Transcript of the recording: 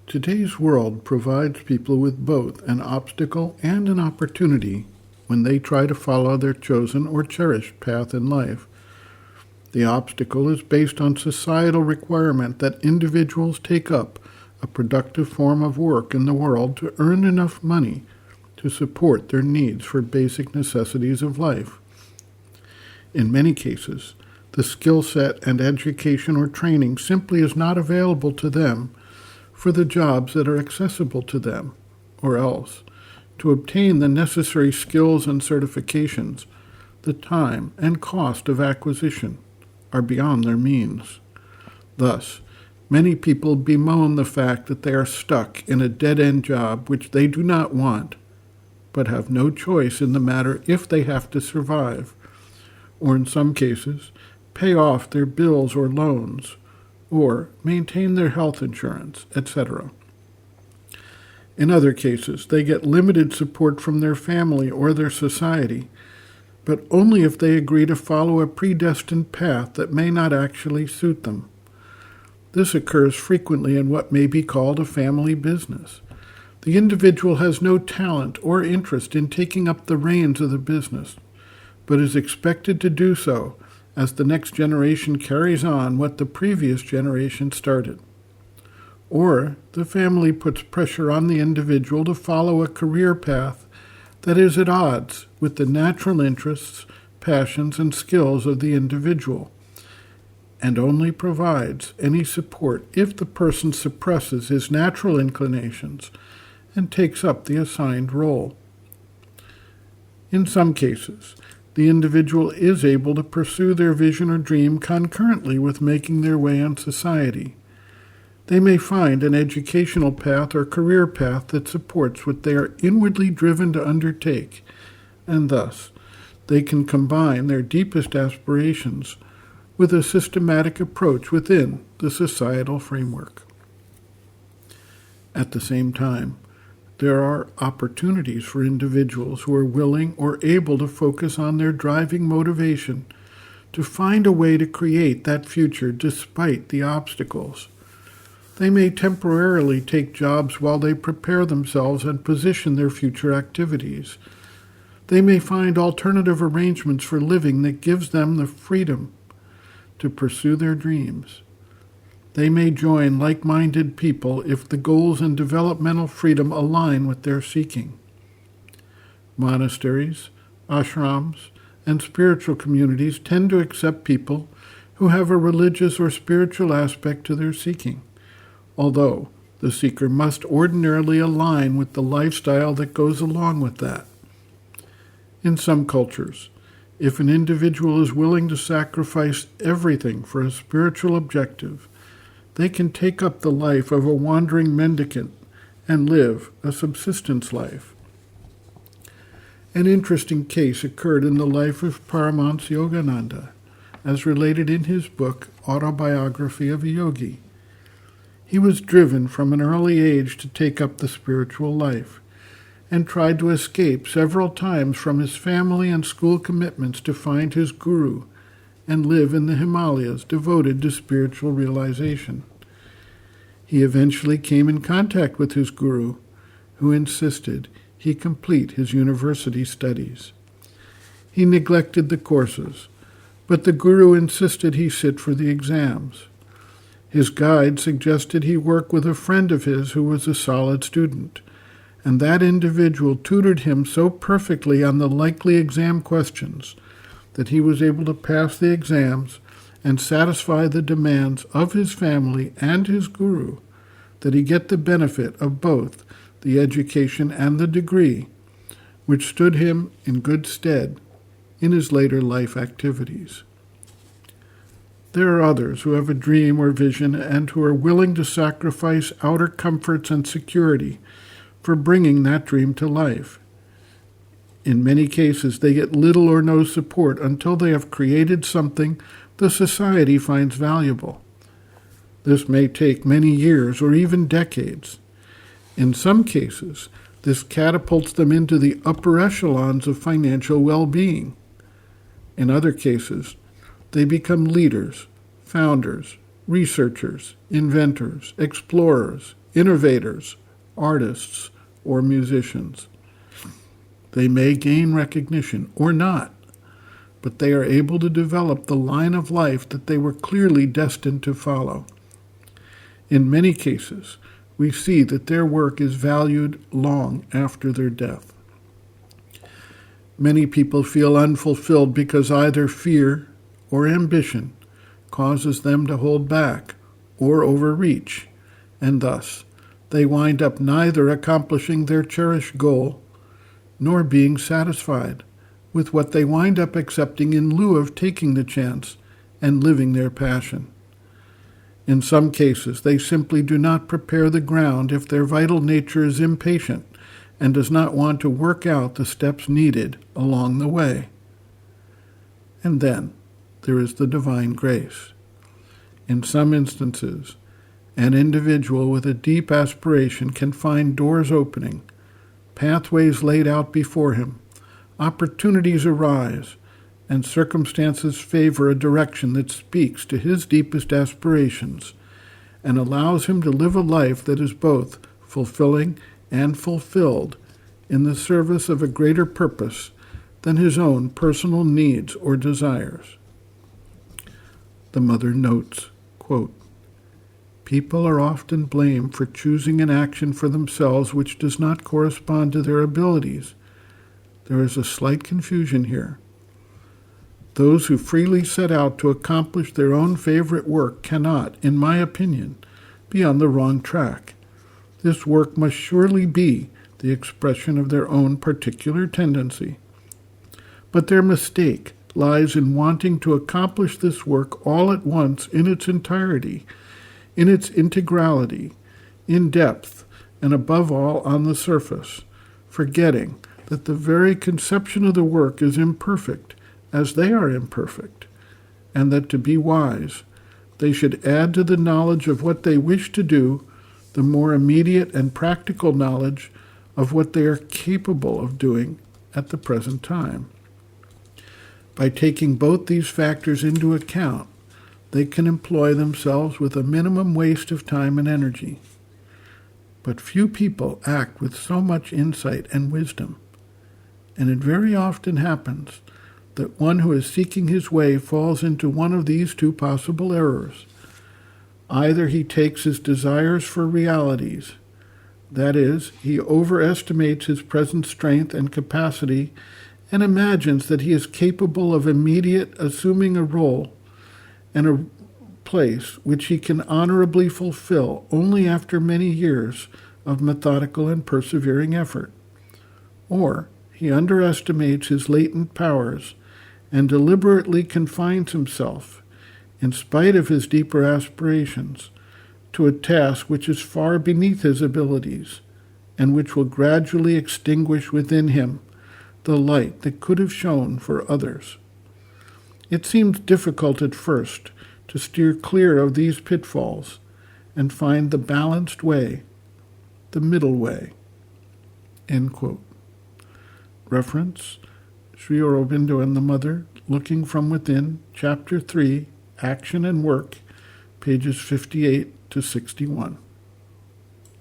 Today's world provides people with both an obstacle and an opportunity when they try to follow their chosen or cherished path in life. The obstacle is based on societal requirement that individuals take up a productive form of work in the world to earn enough money to support their needs for basic necessities of life. In many cases, the skill set and education or training simply is not available to them for the jobs that are accessible to them, or else, to obtain the necessary skills and certifications, the time and cost of acquisition are beyond their means. Thus, many people bemoan the fact that they are stuck in a dead-end job which they do not want, but have no choice in the matter if they have to survive, or in some cases, pay off their bills or loans, or maintain their health insurance, etc. In other cases, they get limited support from their family or their society, but only if they agree to follow a predestined path that may not actually suit them. This occurs frequently in what may be called a family business. The individual has no talent or interest in taking up the reins of the business, but is expected to do so as the next generation carries on what the previous generation started. Or the family puts pressure on the individual to follow a career path that is at odds with the natural interests, passions, and skills of the individual, and only provides any support if the person suppresses his natural inclinations and takes up the assigned role. In some cases, the individual is able to pursue their vision or dream concurrently with making their way in society. They may find an educational path or career path that supports what they are inwardly driven to undertake, and thus they can combine their deepest aspirations with a systematic approach within the societal framework. At the same time, there are opportunities for individuals who are willing or able to focus on their driving motivation to find a way to create that future despite the obstacles. They may temporarily take jobs while they prepare themselves and position their future activities. They may find alternative arrangements for living that gives them the freedom to pursue their dreams. They may join like-minded people if the goals and developmental freedom align with their seeking. Monasteries, ashrams, and spiritual communities tend to accept people who have a religious or spiritual aspect to their seeking, although the seeker must ordinarily align with the lifestyle that goes along with that. In some cultures, if an individual is willing to sacrifice everything for a spiritual objective, they can take up the life of a wandering mendicant and live a subsistence life. An interesting case occurred in the life of Paramahansa Yogananda, as related in his book, Autobiography of a Yogi. He was driven from an early age to take up the spiritual life, and tried to escape several times from his family and school commitments to find his guru and live in the Himalayas devoted to spiritual realization. He eventually came in contact with his guru, who insisted he complete his university studies. He neglected the courses, but the guru insisted he sit for the exams. His guide suggested he work with a friend of his who was a solid student, and that individual tutored him so perfectly on the likely exam questions that he was able to pass the exams and satisfy the demands of his family and his guru, that he get the benefit of both the education and the degree, which stood him in good stead in his later life activities. There are others who have a dream or vision and who are willing to sacrifice outer comforts and security for bringing that dream to life. In many cases, they get little or no support until they have created something the society finds valuable. This may take many years or even decades. In some cases, this catapults them into the upper echelons of financial well-being. In other cases, they become leaders, founders, researchers, inventors, explorers, innovators, artists, or musicians. They may gain recognition or not, but they are able to develop the line of life that they were clearly destined to follow. In many cases, we see that their work is valued long after their death. Many people feel unfulfilled because either fear or ambition causes them to hold back or overreach, and thus they wind up neither accomplishing their cherished goal nor being satisfied with what they wind up accepting in lieu of taking the chance and living their passion. In some cases, they simply do not prepare the ground if their vital nature is impatient and does not want to work out the steps needed along the way. And then there is the divine grace. In some instances, an individual with a deep aspiration can find doors opening, pathways laid out before him, opportunities arise, and circumstances favor a direction that speaks to his deepest aspirations and allows him to live a life that is both fulfilling and fulfilled in the service of a greater purpose than his own personal needs or desires. The mother notes, quote, "People are often blamed for choosing an action for themselves which does not correspond to their abilities. There is a slight confusion here. Those who freely set out to accomplish their own favorite work cannot, in my opinion, be on the wrong track. This work must surely be the expression of their own particular tendency. But their mistake lies in wanting to accomplish this work all at once in its entirety, in its integrality, in depth, and above all on the surface, forgetting that the very conception of the work is imperfect, as they are imperfect, and that to be wise, they should add to the knowledge of what they wish to do the more immediate and practical knowledge of what they are capable of doing at the present time. By taking both these factors into account, they can employ themselves with a minimum waste of time and energy. But few people act with so much insight and wisdom, and it very often happens that one who is seeking his way falls into one of these two possible errors. Either he takes his desires for realities, that is, he overestimates his present strength and capacity and imagines that he is capable of immediate assuming a role and a place which he can honorably fulfill only after many years of methodical and persevering effort. Or he underestimates his latent powers and deliberately confines himself, in spite of his deeper aspirations, to a task which is far beneath his abilities and which will gradually extinguish within him the light that could have shone for others. It seems difficult at first to steer clear of these pitfalls and find the balanced way, the middle way." End quote. Reference, Sri Aurobindo and the Mother, Looking from Within, Chapter 3, Action and Work, pages 58 to 61.